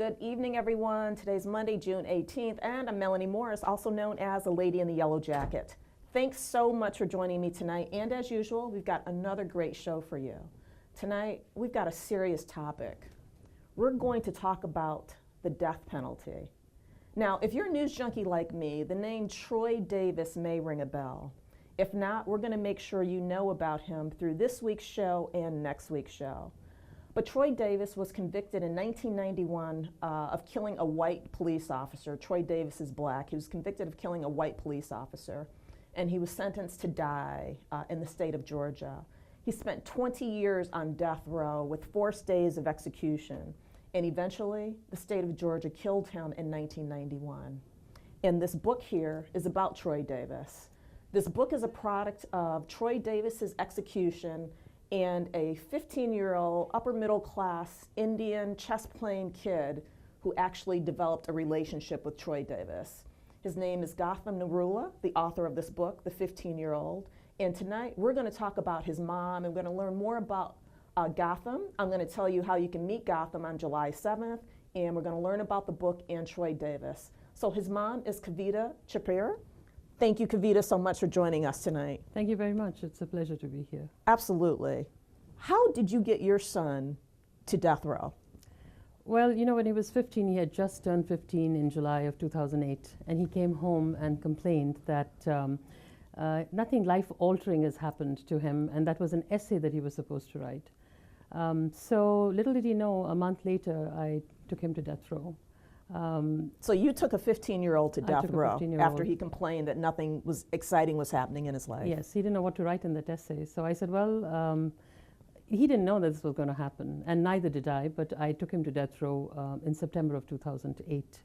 Good evening, everyone. Today's Monday, June 18th, and I'm Melanie Morris, also known as the Lady in the Yellow Jacket. Thanks so much for joining me tonight, and as usual, we've got another great show for you. Tonight, we've got a serious topic. We're going to talk about the death penalty. Now, if you're a news junkie like me, the name Troy Davis may ring a bell. If not, we're going to make sure you know about him through this week's show and next week's show. But Troy Davis was convicted in 1991 of killing a white police officer. Troy Davis is black. He was convicted of killing a white police officer, and he was sentenced to die in the state of Georgia. He spent 20 years on death row with 4 stays of execution, and eventually the state of Georgia killed him in 1991. And this book here is about Troy Davis. This book is a product of Troy Davis's execution and a 15-year-old upper middle class Indian chess playing kid who actually developed a relationship with Troy Davis. His name is Gautam Narula, the author of this book, the 15-year-old. And tonight we're going to talk about his mom, and we're going to learn more about Gautam. I'm going to tell you how you can meet Gautam on July 7th, and we're going to learn about the book and Troy Davis. So his mom is Kavita Chhibber. Thank you, Kavita, so much for joining us tonight. Thank you very much. It's a pleasure to be here. Absolutely. How did you get your son to death row? Well, you know, when he was 15, he had just turned 15 in July of 2008, and he came home and complained that nothing life-altering has happened to him, and that was an essay that he was supposed to write. So little did he know, a month later, I took him to death row. So you took a 15-year-old to death row 15-year-old. After he complained that nothing was exciting was happening in his life. Yes, he didn't know what to write in that essay. So I said, well, he didn't know that this was going to happen, and neither did I, but I took him to death row in September of 2008,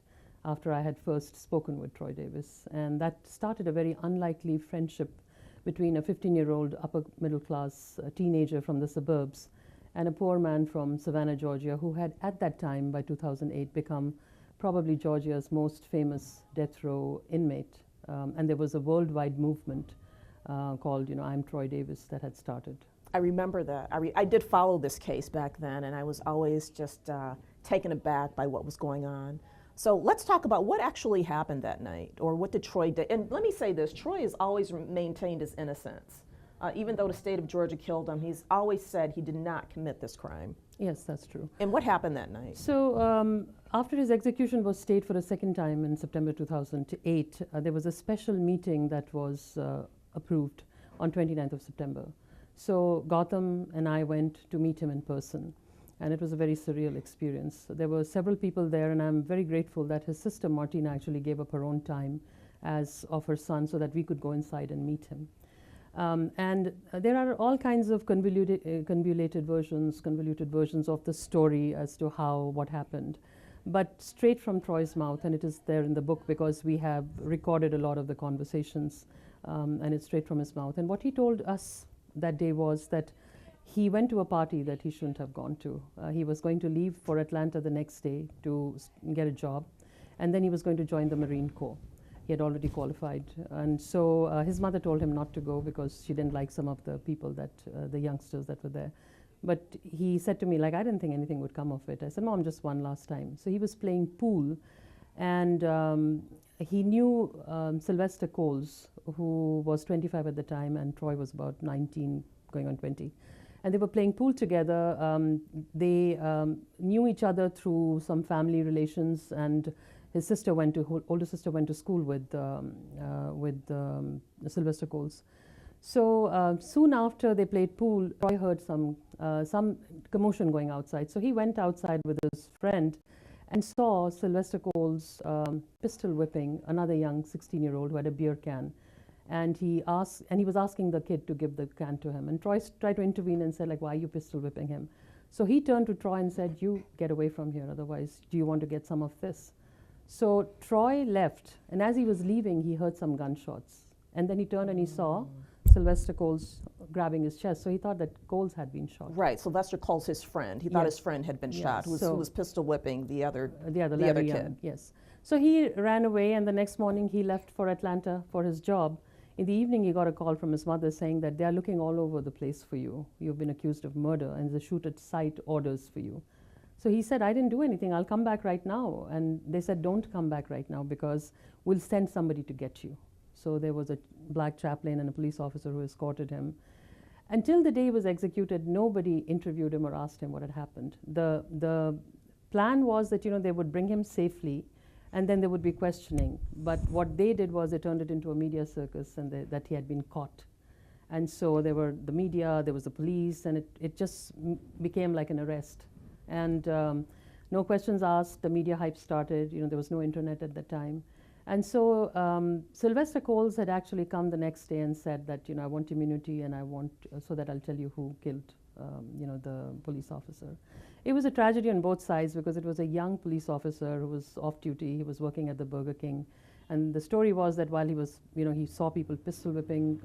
after I had first spoken with Troy Davis. And that started a very unlikely friendship between a 15-year-old upper middle class teenager from the suburbs and a poor man from Savannah, Georgia, who had at that time, by 2008, become probably Georgia's most famous death row inmate. And there was a worldwide movement called, I'm Troy Davis, that had started. I remember that. I did follow this case back then, and I was always just taken aback by what was going on. So let's talk about what actually happened that night, or what did Troy do. And let me say this, Troy has always maintained his innocence. Even though the state of Georgia killed him, he's always said he did not commit this crime. Yes, that's true. And what happened that night? So after his execution was stayed for a second time in September 2008, there was a special meeting that was approved on 29th of September. So Gautam and I went to meet him in person, and it was a very surreal experience. There were several people there, and I'm very grateful that his sister Martina actually gave up her own time as of her son so that we could go inside and meet him. There are all kinds of convoluted versions of the story as to what happened. But straight from Troy's mouth, and it is there in the book because we have recorded a lot of the conversations, and it's straight from his mouth. And what he told us that day was that he went to a party that he shouldn't have gone to. He was going to leave for Atlanta the next day to get a job, and then he was going to join the Marine Corps. He had already qualified, and so his mother told him not to go because she didn't like some of the people the youngsters that were there. But he said to me, I didn't think anything would come of it. I said, Mom, just one last time. So he was playing pool, and he knew Sylvester Coles, who was 25 at the time, and Troy was about 19, going on 20. And they were playing pool together. They knew each other through some family relations, and his sister older sister went to school with Sylvester Coles. So soon after they played pool, Troy heard some commotion going outside. So he went outside with his friend and saw Sylvester Coles pistol whipping another young 16-year-old who had a beer can. And he was asking the kid to give the can to him. And Troy tried to intervene and said, why are you pistol whipping him? So he turned to Troy and said, you get away from here, otherwise do you want to get some of this? So Troy left, and as he was leaving, he heard some gunshots. And then he turned and he saw Sylvester Coles grabbing his chest. So he thought that Coles had been shot. Right, Sylvester Coles, his friend. He thought his friend had been shot, who was pistol whipping the other kid. Yes. So he ran away, and the next morning he left for Atlanta for his job. In the evening, he got a call from his mother saying that they are looking all over the place for you. You've been accused of murder, and the shoot-at-sight orders for you. So he said, I didn't do anything, I'll come back right now. And they said, don't come back right now because we'll send somebody to get you. So there was a black chaplain and a police officer who escorted him. Until the day he was executed, nobody interviewed him or asked him what had happened. The plan was that, they would bring him safely and then there would be questioning. But what they did was they turned it into a media circus and that he had been caught. And so there were the media, there was the police, and it just became like an arrest. And no questions asked, the media hype started, there was no internet at that time. And so Sylvester Coles had actually come the next day and said that, I want immunity and I want, so that I'll tell you who killed, the police officer. It was a tragedy on both sides because it was a young police officer who was off duty. He was working at the Burger King. And the story was that while he was, he saw people pistol whipping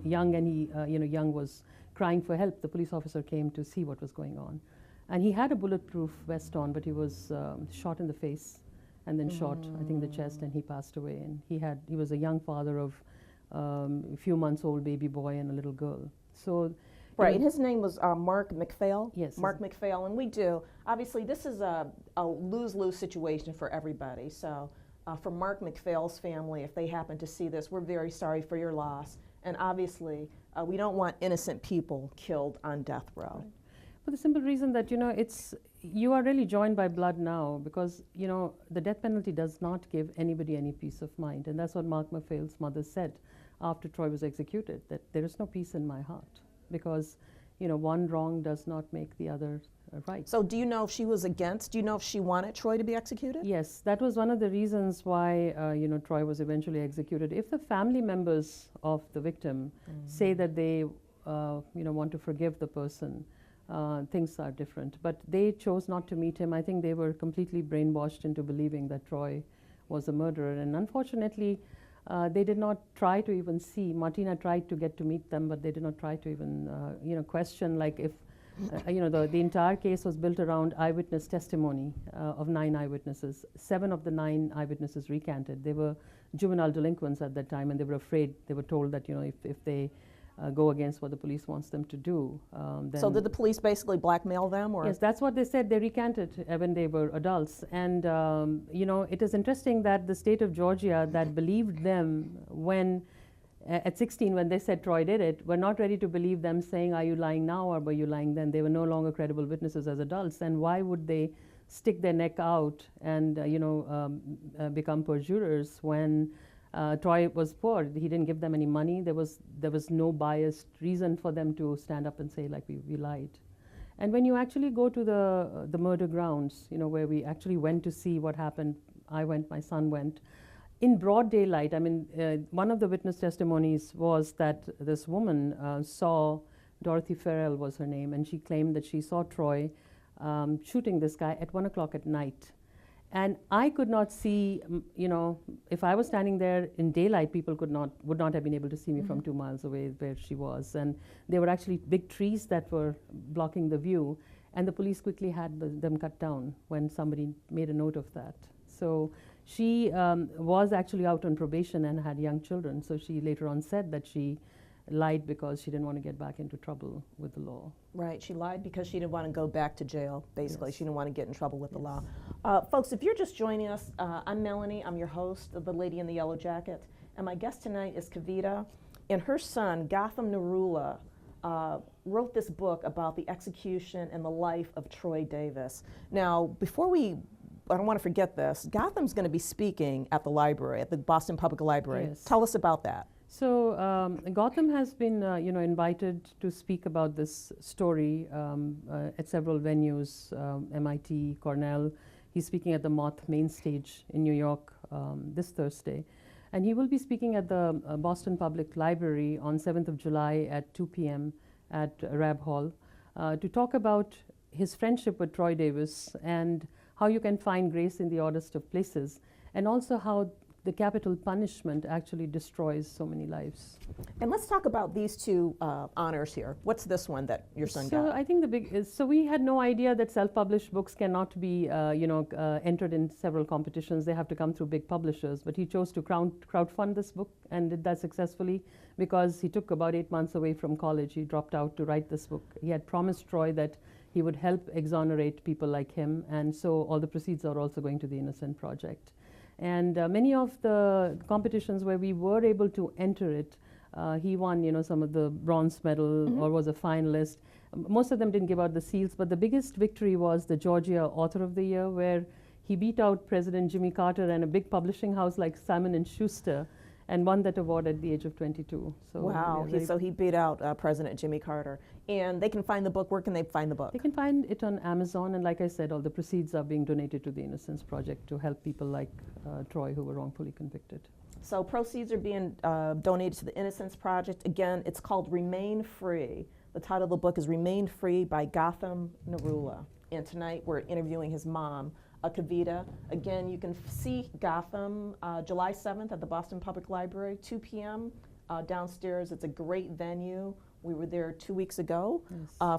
Young, and he, Young was crying for help. The police officer came to see what was going on. And he had a bulletproof vest on, but he was shot in the face and then shot, I think, the chest, and he passed away. And he was a young father of a few months old baby boy and a little girl. So. Right, and his name was Mark MacPhail? Yes. Mark MacPhail, and obviously this is a lose-lose situation for everybody. So for Mark MacPhail's family, if they happen to see this, we're very sorry for your loss. And obviously, we don't want innocent people killed on death row. Right. For the simple reason that, you are really joined by blood now because, the death penalty does not give anybody any peace of mind. And that's what Mark MacPhail's mother said after Troy was executed, that there is no peace in my heart. Because, one wrong does not make the other right. So do you know if she was against, do you know if she wanted Troy to be executed? Yes, that was one of the reasons why, Troy was eventually executed. If the family members of the victim say that they, want to forgive the person, things are different. But they chose not to meet him. I think they were completely brainwashed into believing that Troy was a murderer. And unfortunately, they did not try to even see. Martina tried to get to meet them, but they did not try to even, question, like if, the entire case was built around eyewitness testimony of 9 eyewitnesses. 7 of the 9 eyewitnesses recanted. They were juvenile delinquents at that time, and they were afraid. They were told that, if they go against what the police wants them to do. Then so did the police basically blackmail them? Or? Yes, that's what they said. They recanted when they were adults. And, it is interesting that the state of Georgia that believed them when, at 16, when they said Troy did it, were not ready to believe them saying, are you lying now or were you lying then? They were no longer credible witnesses as adults. And why would they stick their neck out and, become perjurers when Troy was poor? He didn't give them any money. There was no biased reason for them to stand up and say, like, we lied. And when you actually go to the murder grounds, where we actually went to see what happened, I went, my son went, in broad daylight. I mean, one of the witness testimonies was that this woman saw, Dorothy Farrell was her name, and she claimed that she saw Troy shooting this guy at 1 o'clock at night. And I could not see, if I was standing there in daylight, people would not have been able to see me from 2 miles away where she was. And there were actually big trees that were blocking the view, and the police quickly had them cut down when somebody made a note of that. So she was actually out on probation and had young children. So she later on said that she lied because she didn't want to get back into trouble with the law. Right, she lied because she didn't want to go back to jail, basically. Yes. She didn't want to get in trouble with the law. Folks, if you're just joining us, I'm Melanie. I'm your host of The Lady in the Yellow Jacket. And my guest tonight is Kavita. And her son, Gautam Narula, wrote this book about the execution and the life of Troy Davis. Now, I don't want to forget this, Gautam's going to be speaking at the library, at the Boston Public Library. Yes. Tell us about that. So Gautam has been, invited to speak about this story at several venues, MIT, Cornell. He's speaking at the Moth Main Stage in New York this Thursday. And he will be speaking at the Boston Public Library on 7th of July at 2 p.m. at Rab Hall to talk about his friendship with Troy Davis and how you can find grace in the oddest of places, and also how the capital punishment actually destroys so many lives. And let's talk about these two honors here. What's this one that your son got? So I think the big is, so we had no idea that self-published books cannot be, entered in several competitions. They have to come through big publishers. But he chose to crowdfund this book and did that successfully because he took about 8 months away from college. He dropped out to write this book. He had promised Troy that he would help exonerate people like him, and so all the proceeds are also going to the Innocent Project. And many of the competitions where we were able to enter it, he won, some of the bronze medal or was a finalist. Most of them didn't give out the seals, but the biggest victory was the Georgia Author of the Year, where he beat out President Jimmy Carter and a big publishing house like Simon & Schuster, and won that award at the age of 22. So wow, so he beat out President Jimmy Carter. And they can find the book. Where can they find the book? They can find it on Amazon, and like I said, all the proceeds are being donated to the Innocence Project to help people like Troy who were wrongfully convicted. So proceeds are being donated to the Innocence Project. Again, it's called Remain Free. The title of the book is Remain Free by Gautam Narula. And tonight we're interviewing his mom, Kavita. Again, you can see Gautam July 7th at the Boston Public Library, 2 p.m. Downstairs. It's a great venue. We were there 2 weeks ago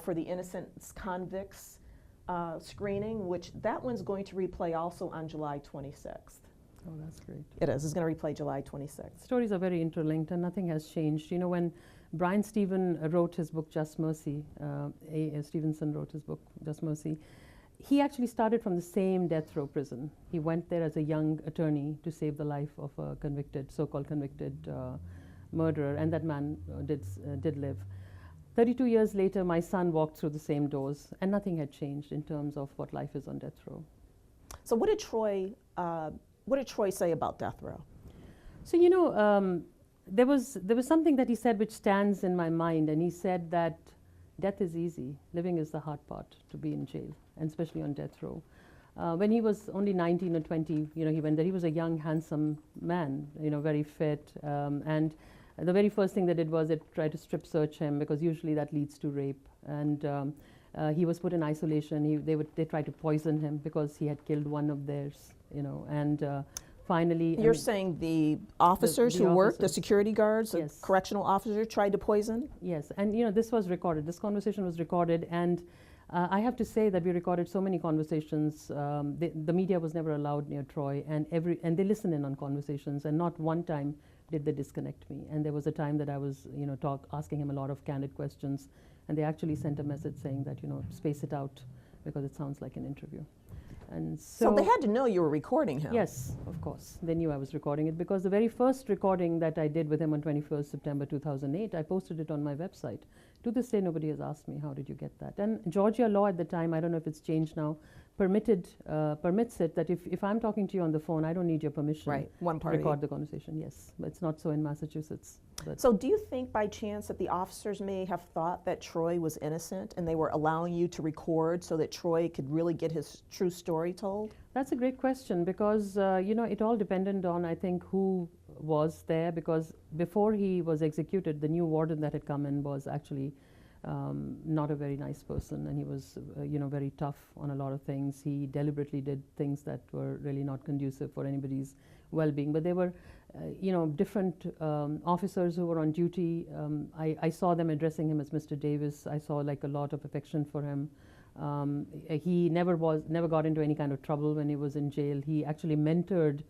for the Innocent Convicts screening, which that one's going to replay also on July 26th. Oh, that's great. It is. It's going to replay July 26th. Stories are very interlinked, and nothing has changed. When Brian Steven wrote his book, Just Mercy, A. Stevenson wrote his book, Just Mercy, he actually started from the same death row prison. He went there as a young attorney to save the life of a so-called convicted murderer, and that man did live. 32 years later, my son walked through the same doors, and nothing had changed in terms of what life is on death row. So what did Troy say about death row? So there was something that he said which stands in my mind, and he said that death is easy, living is the hard part, to be in jail, and especially on death row. When he was only 19 or 20, he went there. He was a young, handsome man, very fit, and the very first thing they did was they tried to strip search him, because usually that leads to rape. And he was put in isolation. They tried to poison him because he had killed one of theirs, and finally... You're saying the officers who worked, the security guards, the yes. correctional officers tried to poison? Yes, and this was recorded. This conversation was recorded, and I have to say that we recorded so many conversations. The media was never allowed near Troy, and they listen in on conversations, and not one time did they disconnect me. And there was a time that I was, asking him a lot of candid questions, and they actually sent a message saying that, space it out, because it sounds like an interview. And so they had to know you were recording him? Yes, of course. They knew I was recording it, because the very first recording that I did with him on 21st September 2008, I posted it on my website. To this day, nobody has asked me, how did you get that? And Georgia law at the time, I don't know if it's changed now, permits it that if I'm talking to you on the phone, I don't need your permission one party. to record the conversation. Yes, but it's not so in Massachusetts. So do you think by chance that the officers may have thought that Troy was innocent, and they were allowing you to record so that Troy could really get his true story told? That's a great question, because it all depended on, I think, who was there, because before he was executed, the new warden that had come in was actually not a very nice person, and he was very tough on a lot of things. He deliberately did things that were really not conducive for anybody's well-being. But there were different officers who were on duty. I saw them addressing him as Mr. Davis. I saw like a lot of affection for him. He never got into any kind of trouble when he was in jail. He actually mentored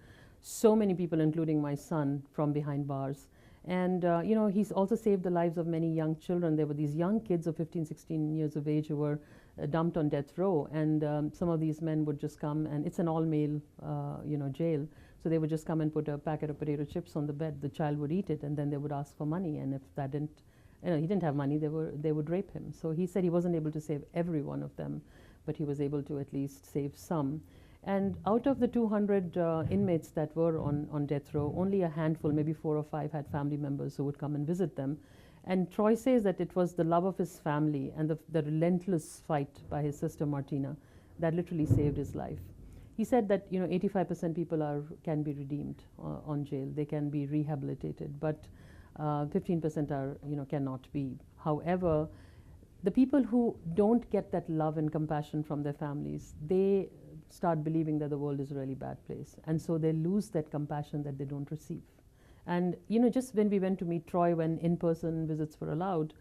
so many people, including my son, from behind bars. And he's also saved the lives of many young children. There were these young kids of 15, 16 years of age who were dumped on death row, and some of these men would just come, and it's an all-male jail, so they would just come and put a packet of potato chips on the bed. The child would eat it, and then they would ask for money, and if that didn't, he didn't have money, they would rape him. So he said he wasn't able to save every one of them, but he was able to at least save some. And out of the 200 inmates that were on death row, only a handful, maybe 4 or 5, had family members who would come and visit them. And Troy says that it was the love of his family and the relentless fight by his sister Martina that literally saved his life. He said that 85% people can be redeemed on jail. They can be rehabilitated, but 15% are cannot be. However, the people who don't get that love and compassion from their families, they start believing that the world is a really bad place, and so they lose that compassion that they don't receive. And just when we went to meet Troy, when in-person visits were allowed,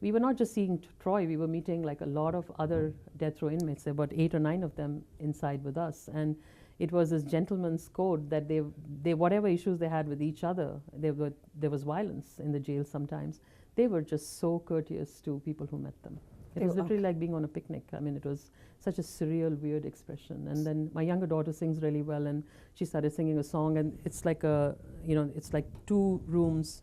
we were not just seeing Troy, we were meeting like a lot of other death row inmates. There were about 8 or 9 of them inside with us, and it was this gentleman's code that they whatever issues they had with each other, there was violence in the jail sometimes, they were just so courteous to people who met them. It was literally like being on a picnic. I mean, it was such a surreal, weird expression. And then my younger daughter sings really well, and she started singing a song, and it's like it's like two rooms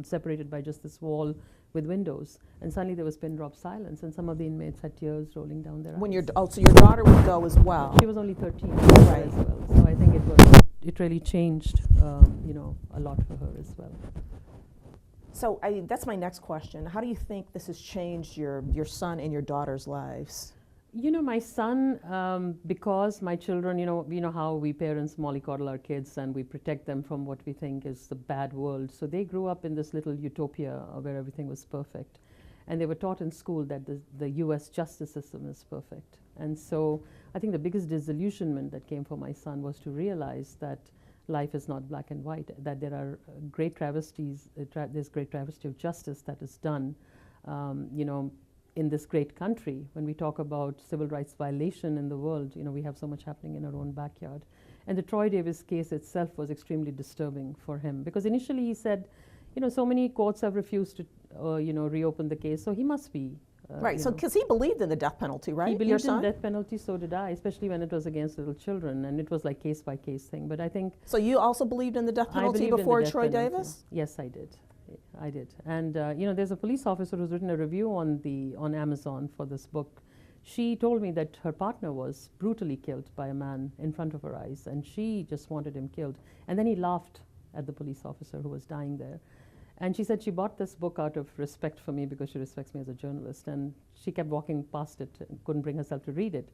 separated by just this wall with windows. And suddenly there was pin drop silence, and some of the inmates had tears rolling down their eyes. So your daughter would go as well. She was only 13 Right. as well. So I think it really changed, a lot for her as well. So that's my next question. How do you think this has changed your son and your daughter's lives? My son, because my children, you know how we parents mollycoddle our kids and we protect them from what we think is the bad world. So they grew up in this little utopia where everything was perfect. And they were taught in school that the US justice system is perfect. And so I think the biggest disillusionment that came for my son was to realize that life is not black and white, that there are great travesties, there's great travesty of justice that is done, in this great country. When we talk about civil rights violation in the world, we have so much happening in our own backyard. And the Troy Davis case itself was extremely disturbing for him, because initially he said, so many courts have refused to, reopen the case, so he must be. Right, so because he believed in the death penalty, right? He believed in death penalty, so did I, especially when it was against little children, and it was like case by case thing. But I think. So you also believed in the death penalty before Troy Davis? Yes, I did. I did. And there's a police officer who's written a review on Amazon for this book. She told me that her partner was brutally killed by a man in front of her eyes, and she just wanted him killed. And then he laughed at the police officer who was dying there. And she said she bought this book out of respect for me, because she respects me as a journalist. And she kept walking past it and couldn't bring herself to read it.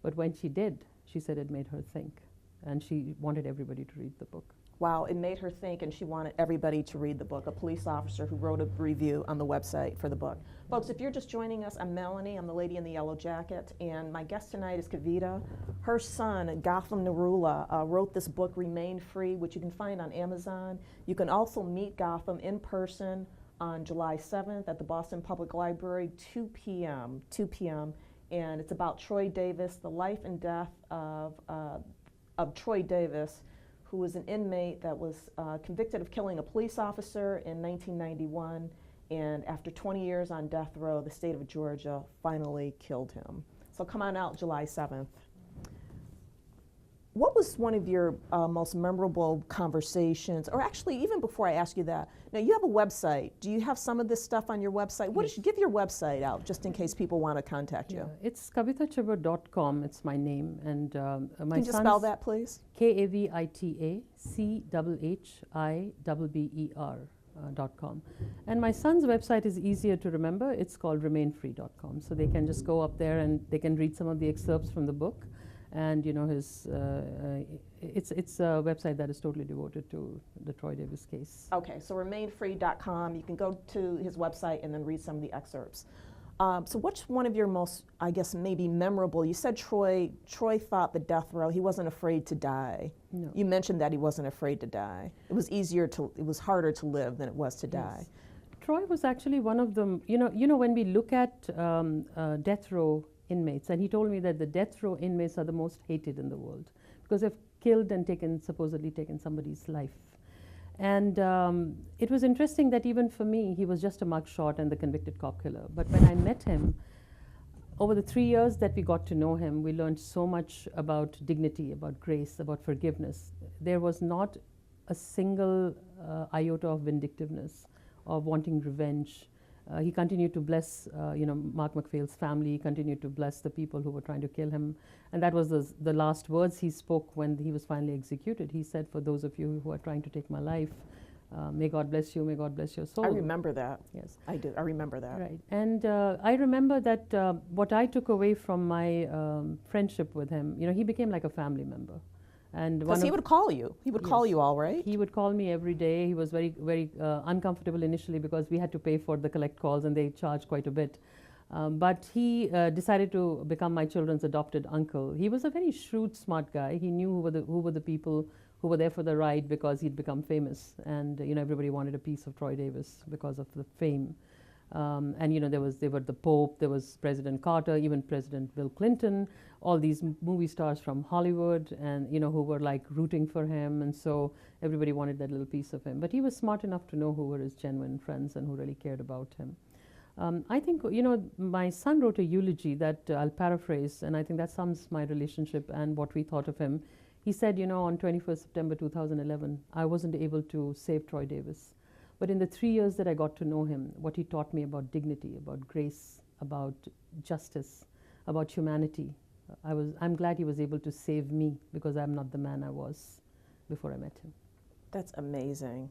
But when she did, she said it made her think. And she wanted everybody to read the book. Wow, it made her think, and she wanted everybody to read the book, a police officer who wrote a review on the website for the book. Folks, if you're just joining us, I'm Melanie. I'm the lady in the yellow jacket, and my guest tonight is Kavita. Her son, Gautam Narula, wrote this book, Remain Free, which you can find on Amazon. You can also meet Gautam in person on July 7th at the Boston Public Library, 2 p.m., and it's about Troy Davis, the life and death of Troy Davis, who was an inmate that was convicted of killing a police officer in 1991, and after 20 years on death row, the state of Georgia finally killed him. So come on out July 7th. What was one of your most memorable conversations, or actually even before I ask you that, now you have a website. Do you have some of this stuff on your website? What is, give your website out just in case people want to contact you. It's kavitachhibber.com, it's my name. And my Can you spell that, please? KavitaChhibber.com. And my son's website is easier to remember. It's called remainfree.com. So they can just go up there and they can read some of the excerpts from the book. And it's a website that is totally devoted to the Troy Davis case. Okay, so remainfree.com. You can go to his website and then read some of the excerpts. So what's one of your most, I guess, maybe memorable? You said Troy thought the death row, he wasn't afraid to die. No. You mentioned that he wasn't afraid to die. It was harder to live than it was to die. Yes. Troy was actually one of them. When we look at death row inmates, and he told me that the death row inmates are the most hated in the world because they've killed and supposedly taken somebody's life. And it was interesting that even for me, he was just a mugshot and the convicted cop killer. But when I met him, over the 3 years that we got to know him, we learned so much about dignity, about grace, about forgiveness. There was not a single iota of vindictiveness or wanting revenge. He continued to bless, Mark MacPhail's family. He continued to bless the people who were trying to kill him. And that was the last words he spoke when he was finally executed. He said, for those of you who are trying to take my life, may God bless you, may God bless your soul. I remember that. Yes. I do. I remember that. Right. And I remember that what I took away from my friendship with him, he became like a family member. Because he would call you. He would call you all, right? He would call me every day. He was very, very uncomfortable initially because we had to pay for the collect calls and they charged quite a bit. But he decided to become my children's adopted uncle. He was a very shrewd, smart guy. He knew who were the people who were there for the ride because he'd become famous. And everybody wanted a piece of Troy Davis because of the fame. There were the Pope, there was President Carter, even President Bill Clinton, all these movie stars from Hollywood, and who were like rooting for him, and so everybody wanted that little piece of him. But he was smart enough to know who were his genuine friends and who really cared about him. I think, my son wrote a eulogy that I'll paraphrase, and I think that sums my relationship and what we thought of him. He said, on 21st September 2011, I wasn't able to save Troy Davis. But in the 3 years that I got to know him, what he taught me about dignity, about grace, about justice, about humanity, I'm glad he was able to save me, because I'm not the man I was before I met him. That's amazing.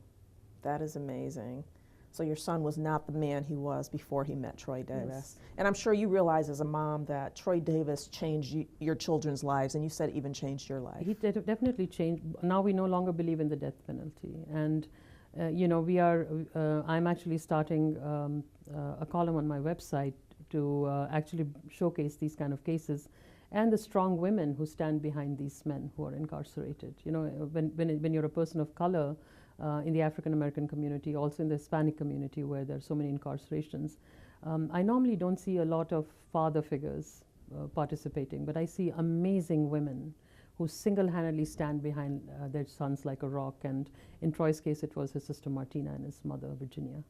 That is amazing. So your son was not the man he was before he met Troy Davis. Yes. And I'm sure you realize as a mom that Troy Davis changed your children's lives, and you said even changed your life. He definitely changed. Now we no longer believe in the death penalty. And, I'm actually starting a column on my website to actually showcase these kind of cases and the strong women who stand behind these men who are incarcerated. When you're a person of color, in the African American community, also in the Hispanic community where there are so many incarcerations. I normally don't see a lot of father figures participating, but I see amazing women who single-handedly stand behind their sons like a rock. And in Troy's case, it was his sister Martina and his mother Virginia.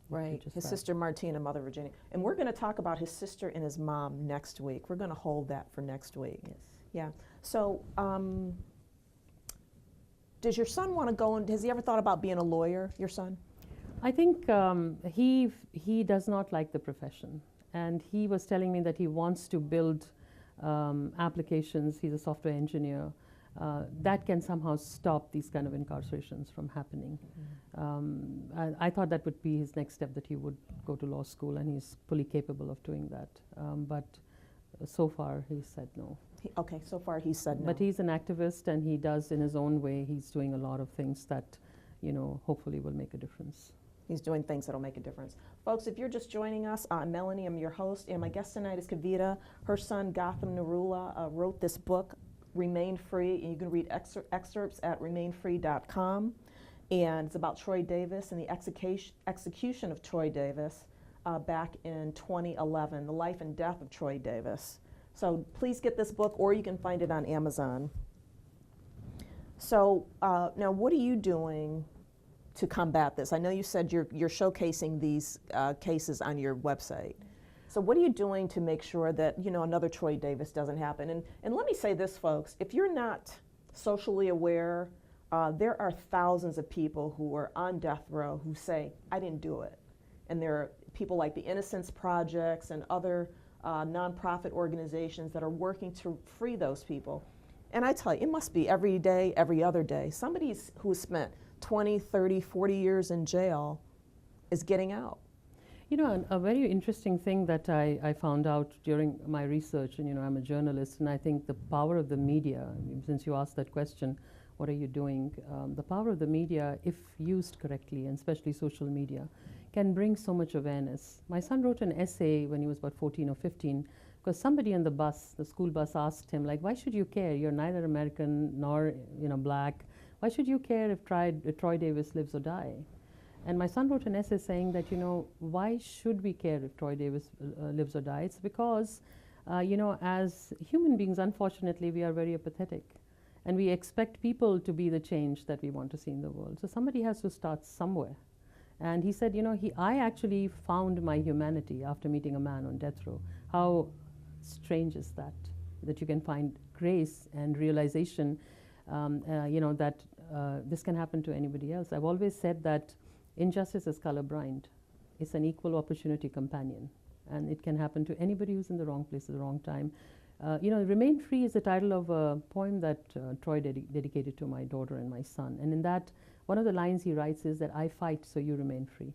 Right, his sister Martina, mother Virginia. And we're going to talk about his sister and his mom next week. We're going to hold that for next week. Yes. Yeah. So, does your son want to go and has he ever thought about being a lawyer, your son? I think he does not like the profession. And he was telling me that he wants to build applications. He's a software engineer. That can somehow stop these kind of incarcerations from happening. I thought that would be his next step, that he would go to law school, and he's fully capable of doing that. But so far, he said no. Okay, so far he said no. But he's an activist, and he does in his own way. He's doing a lot of things that, hopefully will make a difference. He's doing things that'll make a difference. Folks, if you're just joining us, I'm Melanie, I'm your host, and my guest tonight is Kavita. Her son, Gautam Narula, wrote this book, Remain Free, and you can read excerpts at remainfree.com. And it's about Troy Davis and the execution of Troy Davis back in 2011, the life and death of Troy Davis. So please get this book, or you can find it on Amazon. So now, what are you doing to combat this? I know you said you're showcasing these cases on your website. So what are you doing to make sure that another Troy Davis doesn't happen? And let me say this, folks: if you're not socially aware, there are thousands of people who are on death row who say, "I didn't do it," and there are people like the Innocence Projects and other nonprofit organizations that are working to free those people. And I tell you, it must be every day, every other day. Somebody who spent 20, 30, 40 years in jail is getting out. A very interesting thing that I found out during my research, and I'm a journalist, and I think the power of the media, since you asked that question, what are you doing? The power of the media, if used correctly, and especially social media, can bring so much awareness. My son wrote an essay when he was about 14 or 15, because somebody on the school bus asked him, why should you care? You're neither American nor black. Why should you care if Troy Davis lives or die? And my son wrote an essay saying that, why should we care if Troy Davis lives or dies? It's because, as human beings, unfortunately, we are very apathetic. And we expect people to be the change that we want to see in the world. So somebody has to start somewhere. And he said, I actually found my humanity after meeting a man on death row. How strange is that you can find grace and realization, that this can happen to anybody else. I've always said that injustice is colorblind. It's an equal opportunity companion. And it can happen to anybody who's in the wrong place at the wrong time. Remain Free is the title of a poem that Troy dedicated to my daughter and my son. And in that, one of the lines he writes is that I fight so you remain free.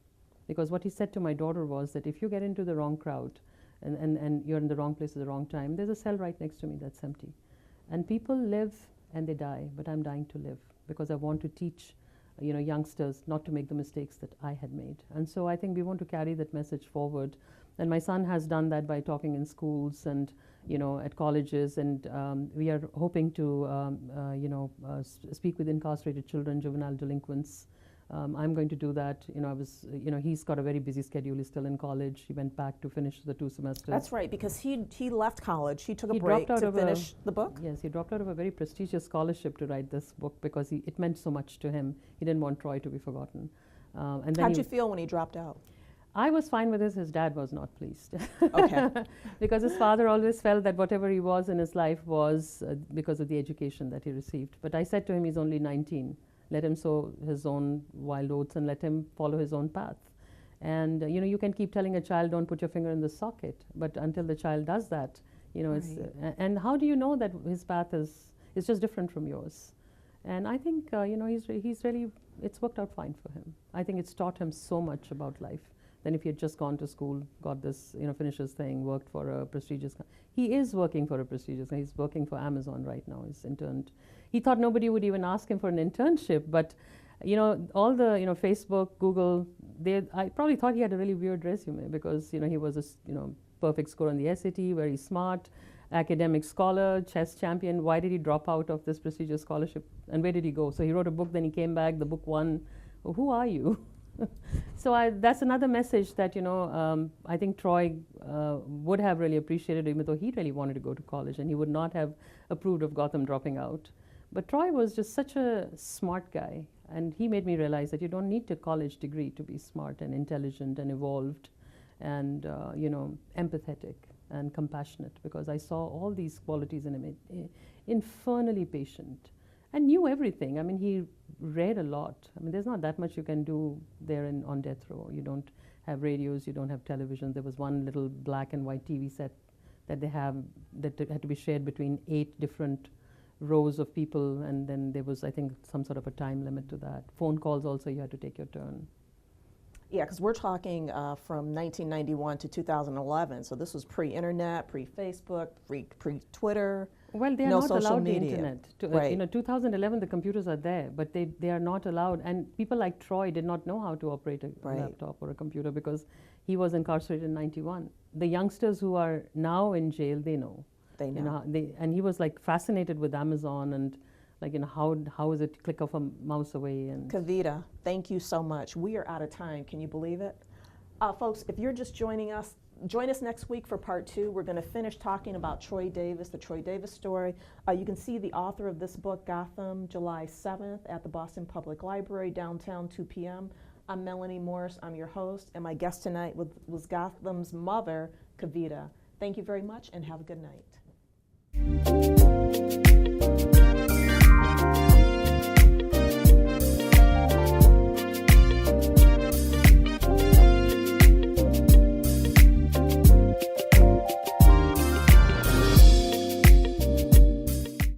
Because what he said to my daughter was that if you get into the wrong crowd and you're in the wrong place at the wrong time, there's a cell right next to me that's empty. And people live and they die, but I'm dying to live because I want to teach youngsters not to make the mistakes that I had made. And so I think we want to carry that message forward. And my son has done that by talking in schools and at colleges, and we are hoping to speak with incarcerated children, juvenile delinquents. I'm going to do that. He's got a very busy schedule. He's still in college. He went back to finish the 2 semesters. That's right, because he left college. He took a break to finish the book. Yes, he dropped out of a very prestigious scholarship to write this book because it meant so much to him. He didn't want Troy to be forgotten. And then How'd you feel when he dropped out? I was fine with this. His dad was not pleased. Okay. Because his father always felt that whatever he was in his life was because of the education that he received. But I said to him, he's only 19. Let him sow his own wild oats and let him follow his own path. And you can keep telling a child, don't put your finger in the socket. But until the child does that, it's and how do you know that his path is just different from yours? And I think he's really, it's worked out fine for him. I think it's taught him so much about life than if he had just gone to school, got this, finished his thing, worked for a prestigious. He is working for a prestigious. He's working for Amazon right now. He's interned. He thought nobody would even ask him for an internship, but all the Facebook, Google, I probably thought he had a really weird resume because he was a perfect score on the SAT, very smart, academic scholar, chess champion. Why did he drop out of this prestigious scholarship, and where did he go? So he wrote a book, then he came back. The book won. Well, who are you? So that's another message that I think Troy would have really appreciated, even though he really wanted to go to college, and he would not have approved of Gautam dropping out. But Troy was just such a smart guy, and he made me realize that you don't need a college degree to be smart and intelligent and evolved and empathetic and compassionate, because I saw all these qualities in him. Infernally patient and knew everything. I mean, he read a lot. I mean, there's not that much you can do there on death row. You don't have radios, you don't have television. There was one little black and white TV set that they have that had to be shared between 8 different rows of people, and then there was, I think, some sort of a time limit to that. Phone calls also, you had to take your turn. Yeah, because we're talking from 1991 to 2011, so this was pre-internet, pre-Facebook, pre-Twitter. Well, they are no not social allowed media. the internet. Right. 2011, the computers are there, but they are not allowed. And people like Troy did not know how to operate a laptop or a computer because he was incarcerated in 91. The youngsters who are now in jail, they know. They know. And he was like fascinated with Amazon and how is it click of a mouse away? And Kavita, thank you so much. We are out of time. Can you believe it? Folks, if you're just joining us, join us next week for part 2. We're going to finish talking about Troy Davis, the Troy Davis story. You can see the author of this book, Gautam, July 7th at the Boston Public Library, downtown, 2 p.m. I'm Melanie Morris. I'm your host, and my guest tonight was Gautam's mother, Kavita. Thank you very much, and have a good night.